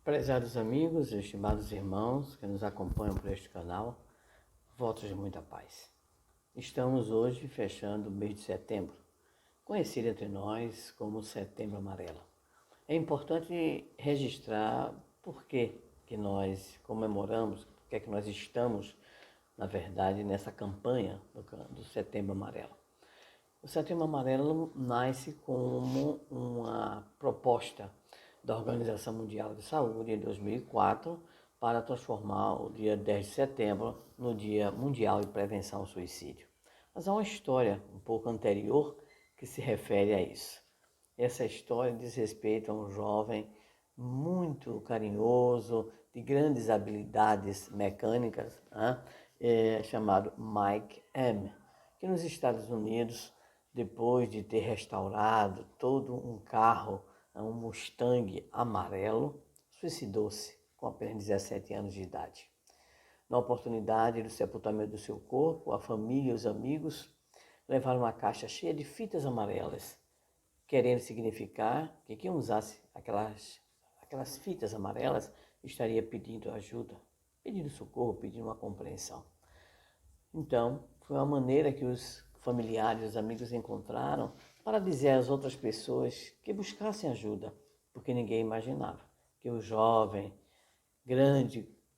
Prezados amigos, estimados irmãos que nos acompanham por este canal, votos de muita paz. Estamos hoje fechando o mês de setembro, conhecido entre nós como Setembro Amarelo. É importante registrar por que nós comemoramos, por que nós estamos, na verdade, nessa campanha do Setembro Amarelo. O Setembro Amarelo nasce como uma proposta da Organização Mundial de Saúde em 2004 para transformar o dia 10 de setembro no Dia Mundial de Prevenção ao Suicídio. Mas há uma história um pouco anterior que se refere a isso. Essa história diz respeito a um jovem muito carinhoso, de grandes habilidades mecânicas, chamado Mike M., que nos Estados Unidos, depois de ter restaurado todo um carro, um Mustang amarelo, suicidou-se com apenas 17 anos de idade. Na oportunidade do sepultamento do seu corpo, a família e os amigos levaram uma caixa cheia de fitas amarelas, querendo significar que quem usasse aquelas fitas amarelas estaria pedindo ajuda, pedindo socorro, pedindo uma compreensão. Então, foi uma maneira que os familiares, os amigos encontraram para dizer às outras pessoas que buscassem ajuda, porque ninguém imaginava que o jovem,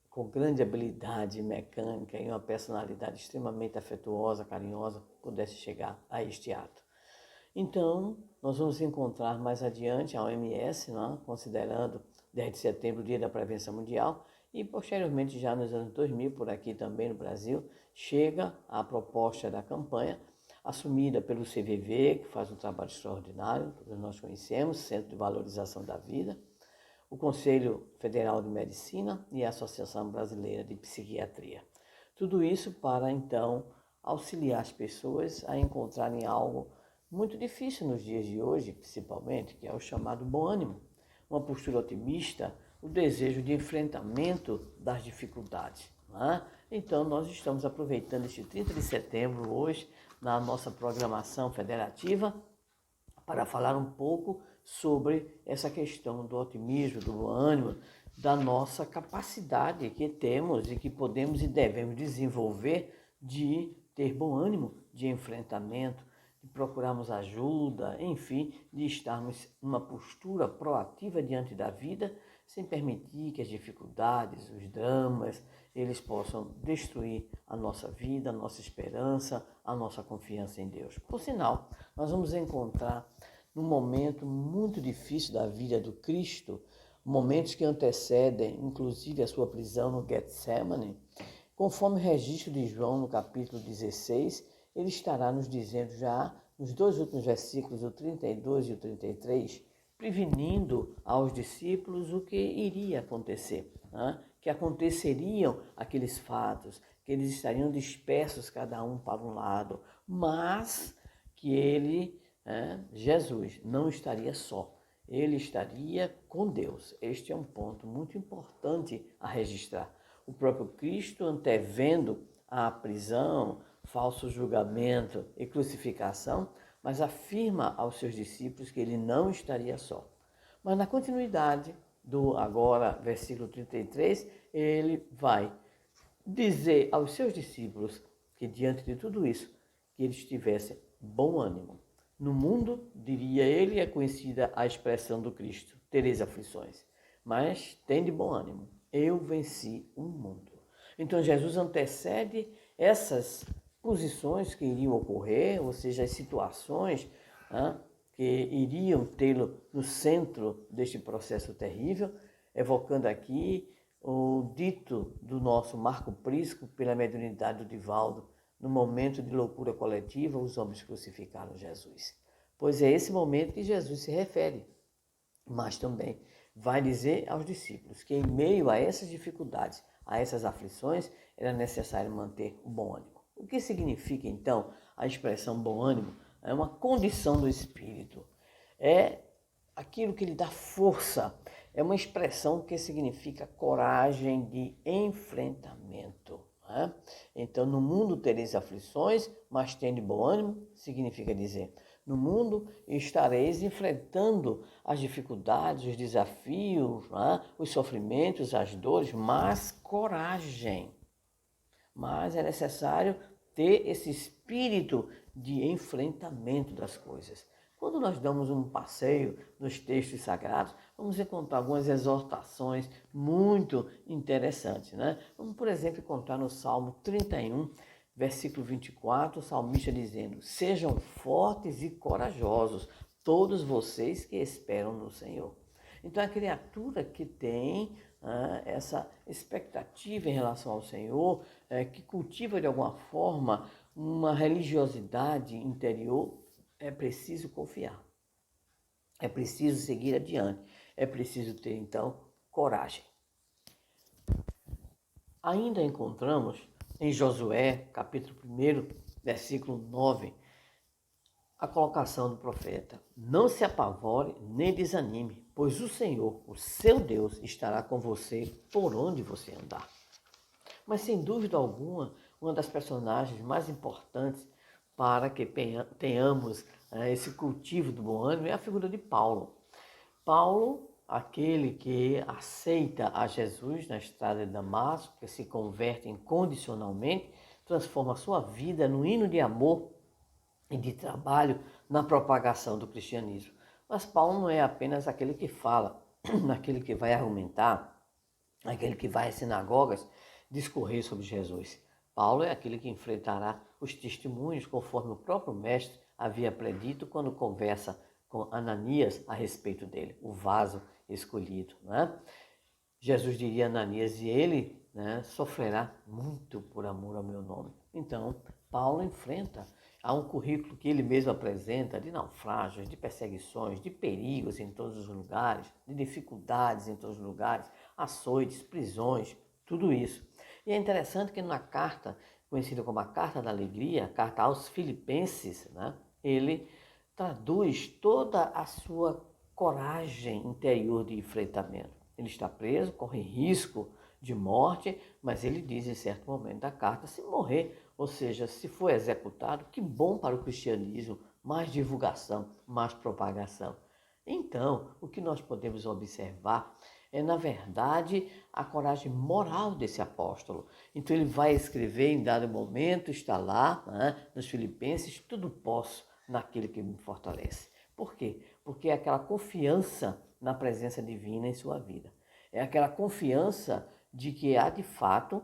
com grande habilidade mecânica e uma personalidade extremamente afetuosa, carinhosa, pudesse chegar a este ato. Então, nós vamos encontrar mais adiante a OMS, considerando 10 de setembro o Dia da Prevenção Mundial, e posteriormente, já nos anos 2000, por aqui também no Brasil, chega a proposta da campanha, assumida pelo CVV, que faz um trabalho extraordinário, todos nós conhecemos, Centro de Valorização da Vida, o Conselho Federal de Medicina e a Associação Brasileira de Psiquiatria. Tudo isso para, então, auxiliar as pessoas a encontrarem algo muito difícil nos dias de hoje, principalmente, que é o chamado bom ânimo, uma postura otimista, o desejo de enfrentamento das dificuldades. Então, nós estamos aproveitando este 30 de setembro hoje, na nossa programação federativa, para falar um pouco sobre essa questão do otimismo, do bom ânimo, da nossa capacidade que temos e que podemos e devemos desenvolver de ter bom ânimo, de enfrentamento, de procurarmos ajuda, enfim, de estarmos numa postura proativa diante da vida, sem permitir que as dificuldades, os dramas, eles possam destruir a nossa vida, a nossa esperança, a nossa confiança em Deus. Por sinal, nós vamos encontrar num momento muito difícil da vida do Cristo, momentos que antecedem, inclusive, a sua prisão no Getsemane, conforme o registro de João no capítulo 16, ele estará nos dizendo já, nos dois últimos versículos, o 32 e o 33, prevenindo aos discípulos o que iria acontecer, que aconteceriam aqueles fatos, que eles estariam dispersos cada um para um lado, mas que ele, Jesus, não estaria só, ele estaria com Deus. Este é um ponto muito importante a registrar. O próprio Cristo, antevendo a prisão, falso julgamento e crucificação, mas afirma aos seus discípulos que ele não estaria só. Mas na continuidade do agora, versículo 33, ele vai dizer aos seus discípulos que diante de tudo isso, que eles tivessem bom ânimo. No mundo, diria ele, é conhecida a expressão do Cristo, tereis aflições, mas tende bom ânimo, eu venci o mundo. Então Jesus antecede essas posições que iriam ocorrer, ou seja, as situações que iriam tê-lo no centro deste processo terrível, evocando aqui o dito do nosso Marco Prisco pela mediunidade do Divaldo: no momento de loucura coletiva, os homens crucificaram Jesus. Pois é esse momento que Jesus se refere, mas também vai dizer aos discípulos que em meio a essas dificuldades, a essas aflições, era necessário manter o bom ânimo. O que significa, então, a expressão bom ânimo? É uma condição do espírito, é aquilo que lhe dá força, é uma expressão que significa coragem de enfrentamento. Então, no mundo tereis aflições, mas tende bom ânimo, significa dizer, No mundo estareis enfrentando as dificuldades, os desafios, os sofrimentos, as dores, mas coragem. Mas é necessário ter esse espírito de enfrentamento das coisas. Quando nós damos um passeio nos textos sagrados, vamos encontrar algumas exortações muito interessantes, né? Vamos, por exemplo, encontrar no Salmo 31, versículo 24, o salmista dizendo: sejam fortes e corajosos, todos vocês que esperam no Senhor. Então, a criatura que tem essa expectativa em relação ao Senhor, que cultiva de alguma forma uma religiosidade interior, é preciso confiar, é preciso seguir adiante, é preciso ter, então, coragem. Ainda encontramos em Josué, capítulo 1, versículo 9, a colocação do profeta: não se apavore nem desanime, pois o Senhor, o seu Deus, estará com você por onde você andar. Mas, sem dúvida alguma, uma das personagens mais importantes para que tenhamos esse cultivo do bom ânimo é a figura de Paulo. Paulo, aquele que aceita a Jesus na estrada de Damasco, que se converte incondicionalmente, transforma a sua vida no hino de amor e de trabalho na propagação do cristianismo. Mas Paulo não é apenas aquele que fala, aquele que vai argumentar, aquele que vai às sinagogas discorrer sobre Jesus. Paulo é aquele que enfrentará os testemunhos, conforme o próprio mestre havia predito quando conversa com Ananias a respeito dele, o vaso escolhido. Né? Jesus diria a Ananias: e ele sofrerá muito por amor ao meu nome. Então, Paulo enfrenta. Há um currículo que ele mesmo apresenta de naufrágios, de perseguições, de perigos em todos os lugares, de dificuldades em todos os lugares, açoites, prisões, tudo isso. E é interessante que na carta, conhecida como a Carta da Alegria, a Carta aos Filipenses, ele traduz toda a sua coragem interior de enfrentamento. Ele está preso, corre risco de morte, mas ele diz em certo momento da carta: se morrer, ou seja, se for executado, que bom para o cristianismo, mais divulgação, mais propagação. Então, o que nós podemos observar é, na verdade, a coragem moral desse apóstolo. Então, ele vai escrever em dado momento, está lá, nos Filipenses: tudo posso naquele que me fortalece. Por quê? Porque é aquela confiança na presença divina em sua vida. É aquela confiança de que há, de fato,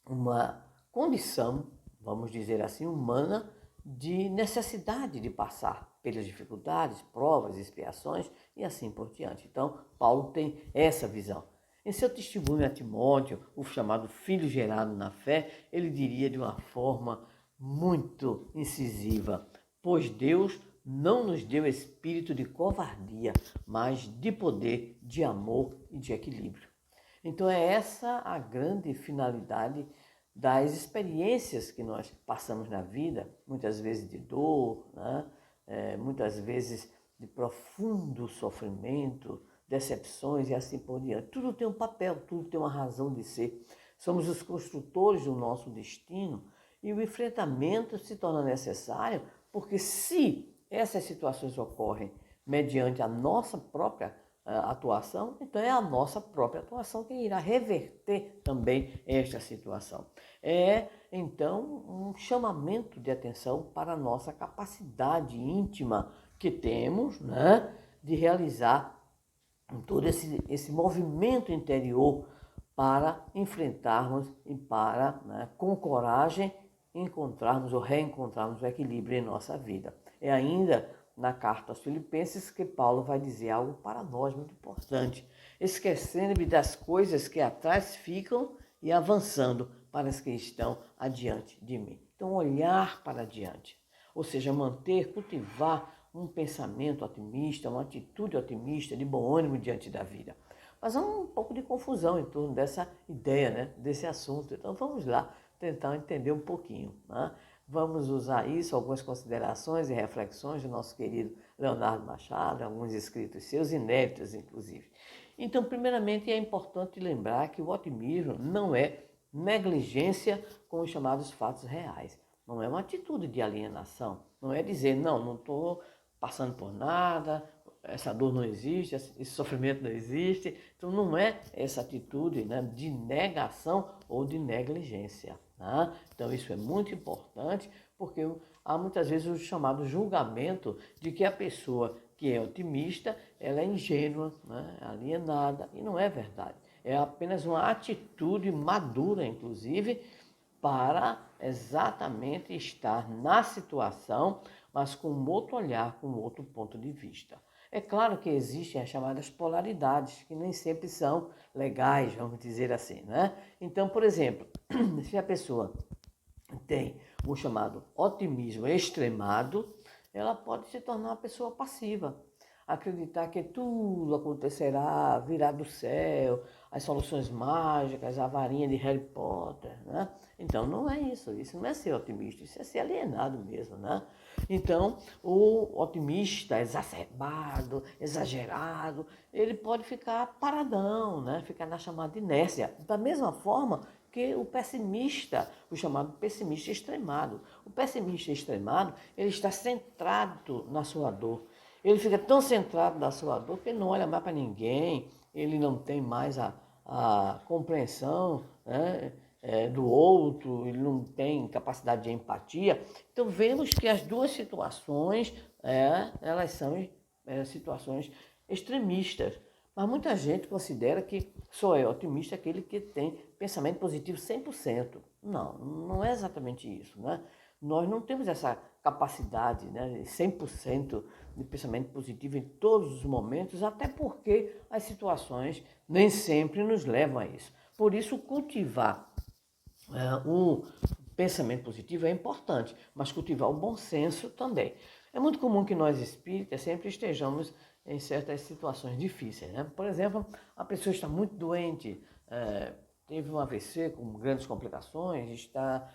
uma condição, vamos dizer assim, humana, de necessidade de passar pelas dificuldades, provas, expiações e assim por diante. Então, Paulo tem essa visão. Em seu testemunho a Timóteo, o chamado filho gerado na fé, ele diria de uma forma muito incisiva: pois Deus não nos deu espírito de covardia, mas de poder, de amor e de equilíbrio. Então é essa a grande finalidade das experiências que nós passamos na vida, muitas vezes de dor, muitas vezes de profundo sofrimento, decepções e assim por diante. Tudo tem um papel, tudo tem uma razão de ser. Somos os construtores do nosso destino e o enfrentamento se torna necessário porque, se essas situações ocorrem mediante a nossa própria atuação, então é a nossa própria atuação que irá reverter também esta situação. É, então, um chamamento de atenção para a nossa capacidade íntima que temos, de realizar todo esse movimento interior para enfrentarmos e para, com coragem, encontrarmos ou reencontrarmos o equilíbrio em nossa vida. É ainda na carta aos Filipenses que Paulo vai dizer algo para nós muito importante: esquecendo-me das coisas que atrás ficam e avançando para as que estão adiante de mim. Então, olhar para adiante, ou seja, manter, cultivar um pensamento otimista, uma atitude otimista, de bom ânimo diante da vida. Mas há um pouco de confusão em torno dessa ideia, desse assunto. Então, vamos lá tentar entender um pouquinho. Vamos usar isso, algumas considerações e reflexões do nosso querido Leonardo Machado, alguns escritos seus, inéditos inclusive. Então, primeiramente, é importante lembrar que o otimismo não é negligência com os chamados fatos reais. não é uma atitude de alienação. Não é dizer, não estou passando por nada, essa dor não existe, esse sofrimento não existe. Então não é essa atitude, né, de negação ou de negligência. Né? Então isso é muito importante, porque há muitas vezes o chamado julgamento de que a pessoa que é otimista, ela é ingênua, né, alienada, e não é verdade. É apenas uma atitude madura, inclusive, para exatamente estar na situação, mas com outro olhar, com outro ponto de vista. É claro que existem as chamadas polaridades, que nem sempre são legais, vamos dizer assim, né? Então, por exemplo, se a pessoa tem o chamado otimismo extremado, ela pode se tornar uma pessoa passiva. Acreditar que tudo acontecerá, virá do céu, as soluções mágicas, a varinha de Harry Potter, né? Então não é isso não é ser otimista, isso é ser alienado mesmo, né? Então o otimista exacerbado, exagerado, ele pode ficar paradão, né? Ficar na chamada inércia. Da mesma forma que o pessimista, o chamado pessimista extremado. O pessimista extremado, ele está centrado na sua dor. Ele fica tão centrado na sua dor que ele não olha mais para ninguém, ele não tem mais a compreensão, né, do outro, ele não tem capacidade de empatia. Então vemos que as duas situações, elas são situações extremistas. Mas muita gente considera que só é otimista aquele que tem pensamento positivo 100%. Não, não é exatamente isso, né? Nós não temos essa capacidade, né, 100% de pensamento positivo em todos os momentos, até porque as situações nem sempre nos levam a isso. Por isso, cultivar um pensamento positivo é importante, mas cultivar o bom senso também. É muito comum que nós espíritas sempre estejamos em certas situações difíceis, né? Por exemplo, a pessoa está muito doente, teve um AVC com grandes complicações, está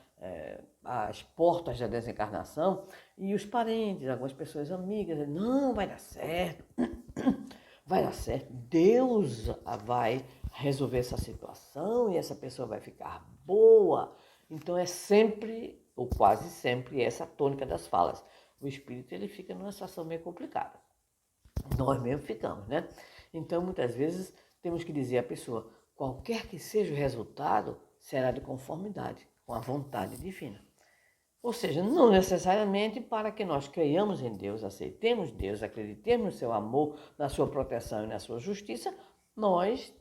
às portas da desencarnação, e os parentes, algumas pessoas amigas, dizem, não, vai dar certo, vai dar certo, Deus vai resolver essa situação e essa pessoa vai ficar boa. Então é sempre, ou quase sempre, essa a tônica das falas. O espírito ele fica numa situação meio complicada. Nós mesmos ficamos, né? Então muitas vezes temos que dizer à pessoa, qualquer que seja o resultado, será de conformidade com a vontade divina. Ou seja, não necessariamente para que nós creiamos em Deus, aceitemos Deus, acreditemos no seu amor, na sua proteção e na sua justiça, nós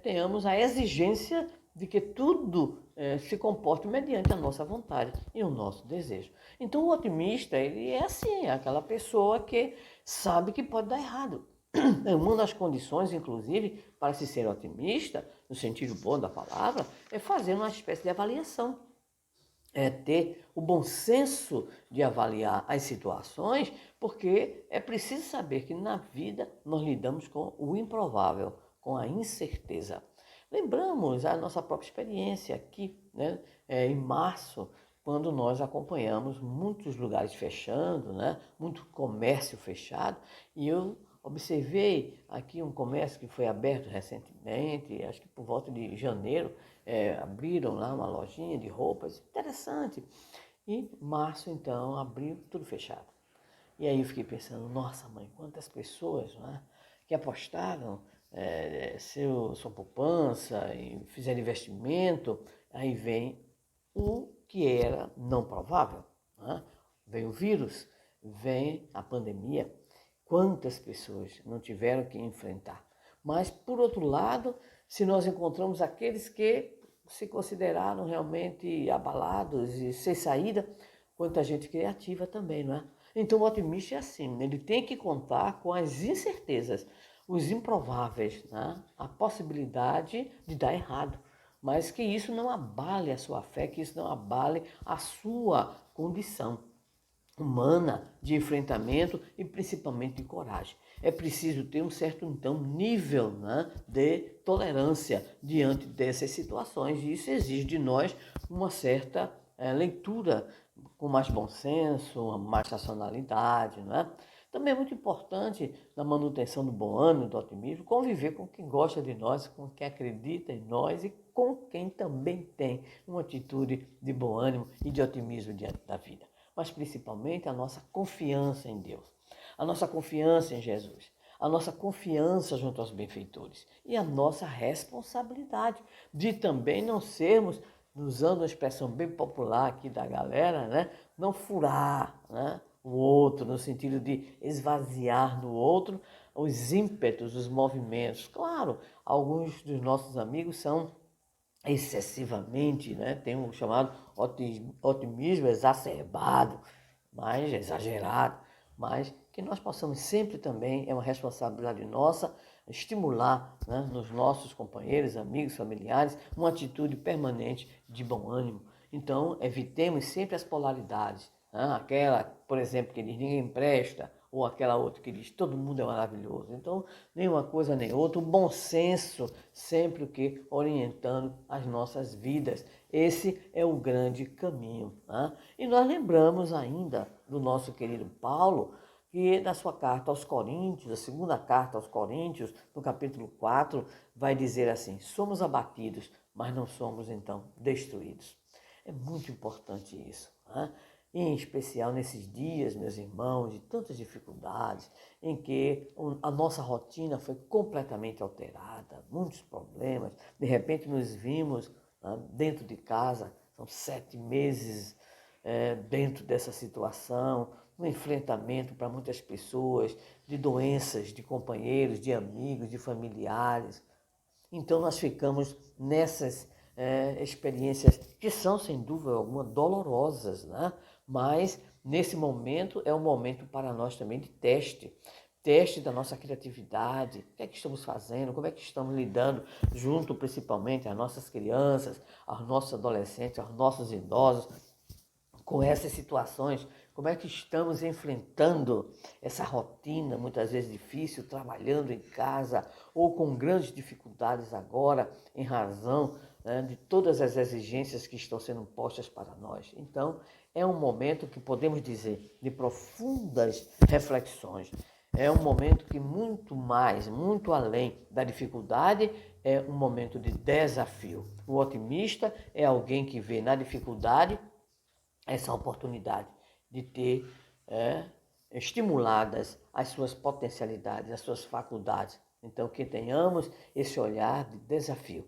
tenhamos a exigência de que tudo se comporte mediante a nossa vontade e o nosso desejo. Então o otimista, ele é assim, é aquela pessoa que sabe que pode dar errado. Uma das condições, inclusive, para se ser otimista, no sentido bom da palavra, é fazer uma espécie de avaliação. É ter o bom senso de avaliar as situações, porque é preciso saber que na vida nós lidamos com o improvável, com a incerteza. Lembramos a nossa própria experiência aqui, né, em março, quando nós acompanhamos muitos lugares fechando, né, muito comércio fechado, e eu observei aqui um comércio que foi aberto recentemente, acho que por volta de janeiro, abriram lá uma lojinha de roupas, interessante. E março, então, abriu tudo fechado. E aí eu fiquei pensando, nossa mãe, quantas pessoas, né, que apostaram sua poupança e fizeram investimento, aí vem o que era não provável. Né? Vem o vírus, vem a pandemia. Quantas pessoas não tiveram que enfrentar? Mas, por outro lado, se nós encontramos aqueles que se consideraram realmente abalados e sem saída, quanta gente criativa também, não é? Então o otimista é assim, ele tem que contar com as incertezas, os improváveis, né? A possibilidade de dar errado, mas que isso não abale a sua fé, que isso não abale a sua condição humana de enfrentamento e principalmente de coragem. É preciso ter um certo, então, nível, né, de tolerância diante dessas situações, e isso exige de nós uma certa leitura com mais bom senso, mais racionalidade, né? Também é muito importante na manutenção do bom ânimo, do otimismo, conviver com quem gosta de nós, com quem acredita em nós e com quem também tem uma atitude de bom ânimo e de otimismo diante da vida. Mas principalmente a nossa confiança em Deus, a nossa confiança em Jesus, a nossa confiança junto aos benfeitores e a nossa responsabilidade de também não sermos, usando uma expressão bem popular aqui da galera, né? Não furar, né? O outro, no sentido de esvaziar no outro os ímpetos, os movimentos. Claro, alguns dos nossos amigos são excessivamente, né? Tem um chamado otimismo exacerbado, mais exagerado, mas que nós possamos sempre também, é uma responsabilidade nossa, estimular, né, nos nossos companheiros, amigos, familiares, uma atitude permanente de bom ânimo. Então, evitemos sempre as polaridades. Aquela, por exemplo, que diz ninguém presta, ou aquela outra que diz todo mundo é maravilhoso. Então, nem uma coisa nem outra, o bom senso sempre que orientando as nossas vidas. Esse é o grande caminho. E nós lembramos ainda do nosso querido Paulo, que na sua carta aos Coríntios, a segunda carta aos Coríntios, no capítulo 4, vai dizer assim: somos abatidos, mas não somos então destruídos. É muito importante isso, em especial nesses dias, meus irmãos, de tantas dificuldades, em que a nossa rotina foi completamente alterada, muitos problemas. De repente nos vimos dentro de casa, são 7 meses dentro dessa situação, um enfrentamento para muitas pessoas, de doenças, de companheiros, de amigos, de familiares. Então nós ficamos nessas experiências que são, sem dúvida alguma, dolorosas, né? Mas nesse momento é um momento para nós também de teste da nossa criatividade, o que é que estamos fazendo, como é que estamos lidando junto principalmente às nossas crianças, aos nossos adolescentes, aos nossos idosos, com essas situações, como é que estamos enfrentando essa rotina, muitas vezes difícil, trabalhando em casa ou com grandes dificuldades agora, em razão de todas as exigências que estão sendo postas para nós. Então, é um momento que podemos dizer de profundas reflexões. É um momento que muito mais, muito além da dificuldade, é um momento de desafio. O otimista é alguém que vê na dificuldade essa oportunidade de ter estimuladas as suas potencialidades, as suas faculdades. Então, que tenhamos esse olhar de desafio,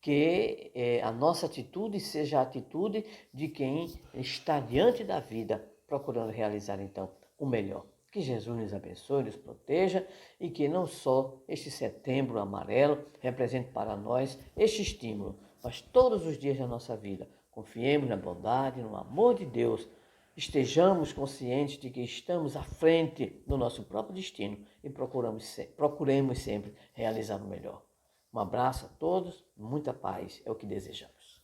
que a nossa atitude seja a atitude de quem está diante da vida, procurando realizar, então, o melhor. Que Jesus nos abençoe, nos proteja e que não só este setembro amarelo represente para nós este estímulo, mas todos os dias da nossa vida. Confiemos na bondade, no amor de Deus. Estejamos conscientes de que estamos à frente do nosso próprio destino e procuremos sempre realizar o melhor. Um abraço a todos, muita paz é o que desejamos.